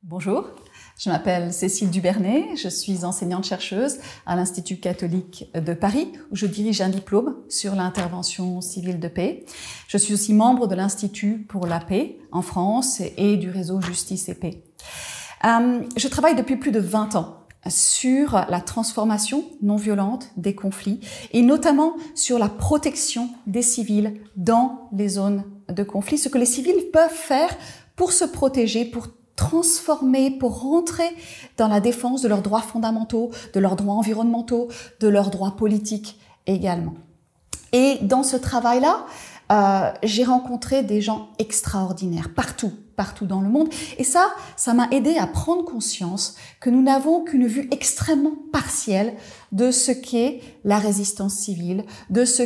Bonjour, je m'appelle Cécile Dubernay, je suis enseignante-chercheuse à l'Institut catholique de Paris où je dirige un diplôme sur l'intervention civile de paix. Je suis aussi membre de l'Institut pour la paix en France et du réseau Justice et Paix. Je travaille depuis plus de 20 ans sur la transformation non violente des conflits et notamment sur la protection des civils dans les zones de conflit, ce que les civils peuvent faire pour se protéger, pour transformer, pour rentrer dans la défense de leurs droits fondamentaux, de leurs droits environnementaux, de leurs droits politiques également. Et dans ce travail-là, j'ai rencontré des gens extraordinaires, partout dans le monde. Et ça m'a aidé à prendre conscience que nous n'avons qu'une vue extrêmement partielle de ce qu'est la résistance civile, de ce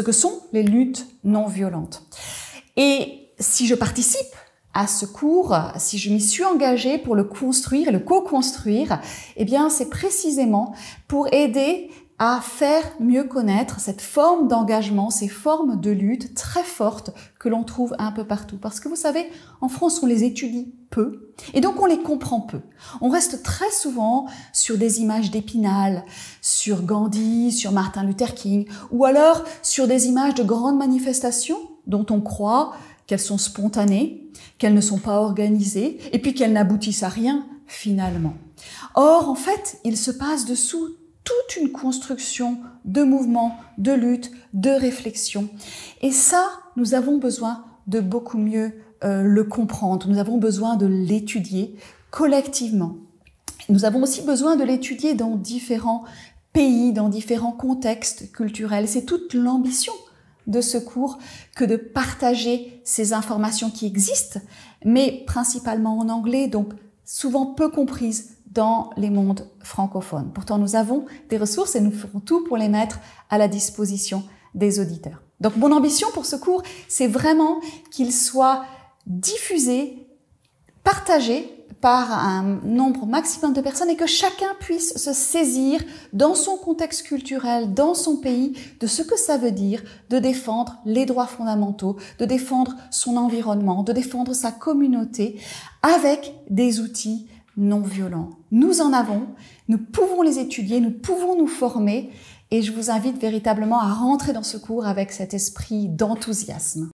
que sont les luttes non violentes. Et si je participe à ce cours, si je m'y suis engagée pour le construire et le co-construire, eh bien, c'est précisément pour aider à faire mieux connaître cette forme d'engagement, ces formes de lutte très fortes que l'on trouve un peu partout. Parce que vous savez, en France, on les étudie peu et donc on les comprend peu. On reste très souvent sur des images d'Épinal, sur Gandhi, sur Martin Luther King, ou alors sur des images de grandes manifestations dont on croit qu'elles sont spontanées, qu'elles ne sont pas organisées, et puis qu'elles n'aboutissent à rien, finalement. Or, en fait, il se passe dessous toute une construction de mouvements, de luttes, de réflexions. Et ça, nous avons besoin de beaucoup mieux le comprendre. Nous avons besoin de l'étudier collectivement. Nous avons aussi besoin de l'étudier dans différents pays, dans différents contextes culturels. C'est toute l'ambition de ce cours que de partager ces informations qui existent, mais principalement en anglais, donc souvent peu comprises dans les mondes francophones. Pourtant, nous avons des ressources et nous ferons tout pour les mettre à la disposition des auditeurs. Donc, mon ambition pour ce cours, c'est vraiment qu'il soit diffusé, partagé par un nombre maximum de personnes et que chacun puisse se saisir dans son contexte culturel, dans son pays, de ce que ça veut dire de défendre les droits fondamentaux, de défendre son environnement, de défendre sa communauté avec des outils non violents. Nous en avons, nous pouvons les étudier, nous pouvons nous former et je vous invite véritablement à rentrer dans ce cours avec cet esprit d'enthousiasme.